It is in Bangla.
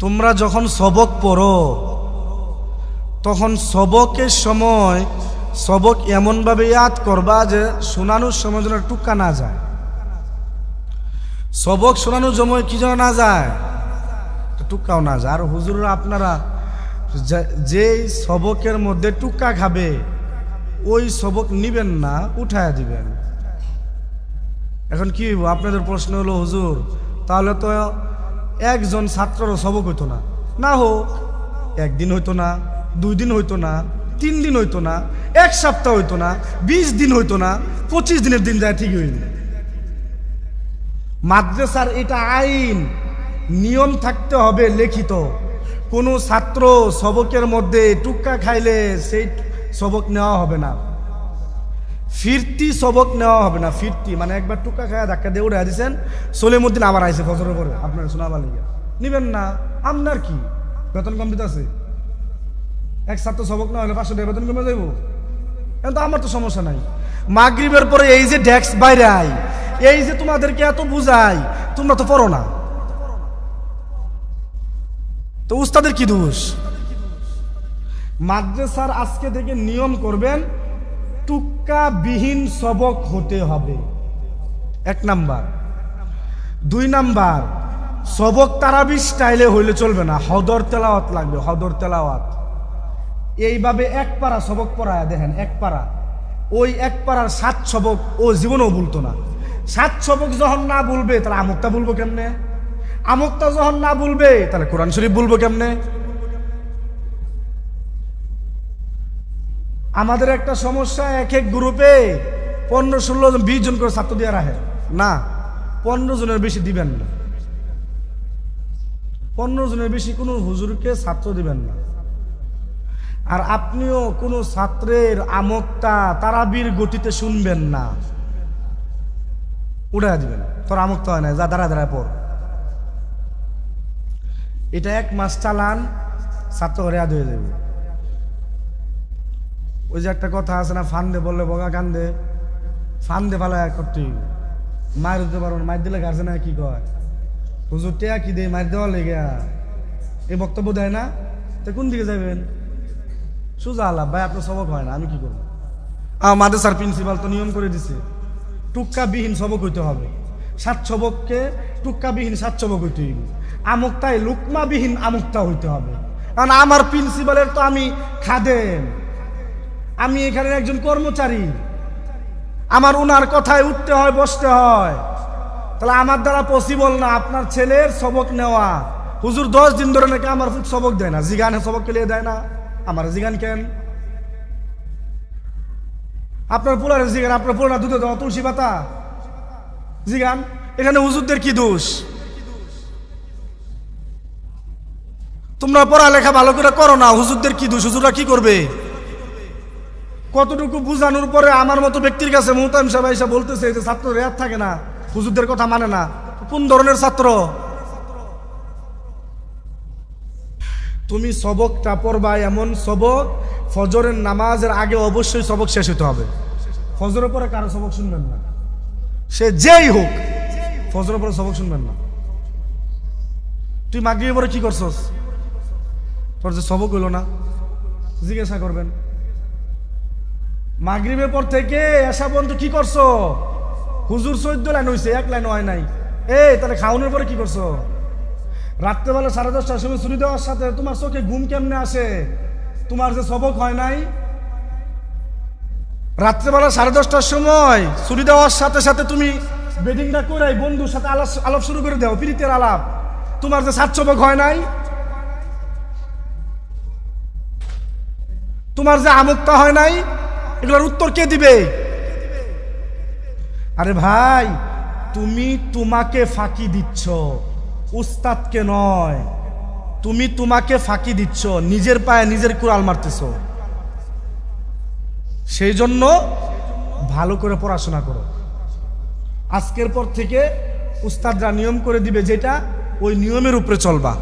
তোমরা যখন সবক পড়ো তখন সবকের সময় সবক এমনভাবে ইয়াদ করবা যে শোনানোর সময় যেন টুকা না যায়। সবক শোনানোর সময় কি যেন না যায়, টুকাও না যায়। আর হুজুররা আপনারা যে সবকের মধ্যে টুকা খাবে ওই সবক নিবেন না, উঠায় দিবেন। এখন কি আপনাদের প্রশ্ন হলো, হুজুর তাহলে তো একজন ছাত্ররও সবক হইতো না, না হোক একদিন হইতো না, 2 দিন হইতো না, 3 দিন হইতো না, 1 সপ্তাহ হইতো না, 20 দিন হইতো না, 25 দিনের দিন যায়, ঠিক হইল। মাদ্রাসার এটা আইন, নিয়ম থাকতে হবে লিখিত। কোনো ছাত্র সবকের মধ্যে টুক্কা খাইলে সেই সবক নেওয়া হবে না, ফিরতি সবক নেওয়া হবে না। ফিরতি মানে একবার টুকা খায় ধাক্কা দিয়ে উঠে দিয়েছেন, সলিমুদ্দিন আবার আইসে ফজরের পরে আপনার শোনাবার লিগে নিবেন না। আপনার কি বেতন কম দিতে আছে? এক ছাত্র সবক না হলে 500 টাকা বেতন কমে যাইব, কিন্তু আমার তো সমস্যা নাই। মাগরিবের পরে এই যে ডেস্ক বাইরে আই, এই যে তোমাদেরকে এত বুঝাই, তোমরা তো পড়ো না, তো উস্তাদের কি দোষ? মাদ্রাসার আজকে থেকে নিয়ম করবেন টুক্কা বিহীন সবক হতে হবে, 1 নাম্বার। 2 নাম্বার, সবক তারাবি স্টাইলে হইলে চলবে না, হদর তেলাওয়াত লাগবে, হদর তেলাওয়াত। এইভাবে 1 পারা সবক পড়ায় দেখেন, 1 পারা, ওই 1 পারার 7 সবক ও জীবনেও বলতো না। 7 সবক যখন না বলবে তাহলে আমুকটা বলবো কেমনে? আমুকটা যখন না বলবে তাহলে কোরআন শরীফ বলবো কেমনে? আমাদের একটা সমস্যা, এক এক গ্রুপে 15, 16 জন, 20 জন করে ছাত্র দিয়ে রাখে না। 15 জনের বেশি দিবেন না, 15 জনের বেশি কোনো হুজুরকে ছাত্র দিবেন না। আর আপনিও কোনো ছাত্রের আমকটা তারাবির গতিতে শুনবেন না, উড়াই দিবেন, তোর আমকটা হয় না, যা দাঁড়ায় দাঁড়ায় পড়। এটা 1 মাস চালান, ছাত্র রেয়াদ হয়ে যাবে। ওই যে একটা কথা আছে না, ফান্দে বললে বগা কান্দে, ফান্দে ফালায় করতে মায়ের দিতে পারো না, মায়ের দিলে গার্জে না কি কয়, হুজুর টেয়া কি দেয় মায়ের দেওয়া লেগে, এই বক্তব্য দেয় না, তো কোন দিকে যাবেন? সোজা আলাপ, ভাই আপনার সবক হয় না, আমি কি করবো? মাদ্রাসার প্রিন্সিপাল তো নিয়ম করে দিছে টুক্কা বিহীন সবক হইতে হবে। 7 সবককে টুক্কা বিহীন 7 সবক হইতে হইবে। আমুকটাই লুকমা বিহীন আমুকটা হইতে হবে। কারণ আমার প্রিন্সিপালের তো আমি খাদেম, আমি এখানে একজন কর্মচারী, আমার ওনার কথায় উঠতে হয়, বসতে হয়। তাহলে আমার দ্বারা পসিবল না আপনার ছেলের সবক নেওয়া। হুজুর 10 দিন ধরে নাকি আমার সবক দেয় না, জিগানে সবক কে দেয় না, আমার জিগান কেন? আপনার পোলারে জিগান, আপনার পোলা দুধে দেওয়া তুলসী পাতা জিগান, এখানে হুজুরদের কি দোষ? তোমরা পড়ালেখা ভালো করে করো না, হুজুরদের কি দোষ? হুজুররা কি করবে? কতটুকু বুঝানোর পরে আমার মতো ব্যক্তির কাছে মুহতাম সাহেব এসে বলতেছে যে ছাত্র রেয়াত থাকে না, হুজুরদের কথা মানে না। কোন ধরনের ছাত্র? তুমি সবকটা পড়বা এমন সবক, ফজরের নামাজের আগে অবশ্যই সবক শেষ হতে হবে। ফজরের পরে কারো সবক শুনবেন না, সে যেই হোক, ফজরের পরে সবক শুনবেন না। তুই মাগরিবের পরে কি করছস? তোর যে সবক হইল না, জিজ্ঞাসা করবেন। মাগরিবের পর থেকে এসা পর্যন্ত কি করছো? হুজুর 14 লাইন হয়েছে, 1 লাইন হয় নাই। তাহলে খাওয়ানোর পরে কি করছো? রাত্রেবেলা 10:30টার সময় ছুটি দেওয়ার সাথে তোমার চোখে ঘুম কেমনে আসে? তোমার যে সবক হয় নাই। রাত্রেবেলা 10:30টার সময় ছুটি দেওয়ার সাথে সাথে তুমি বেডিংটা করে বন্ধুর সাথে আলাপ শুরু করে দাও, প্রীতির আলাপ, তোমার যে 7 সবক হয় নাই। তোমার যে আমুকটা হয় নাই, এগুলোর উত্তর কে দিবে? আরে ভাই, তুমি তোমাকে ফাঁকি দিচ্ছ, উস্তাদকে নয়। তুমি তোমাকে ফাঁকি দিচ্ছ, নিজের পায়ে নিজের কুড়াল মারতেছ। সেই জন্য ভালো করে পড়াশোনা করো। আজকের পর থেকে উস্তাদরা নিয়ম করে দিবে যেটা, ওই নিয়মের উপরে চলবা।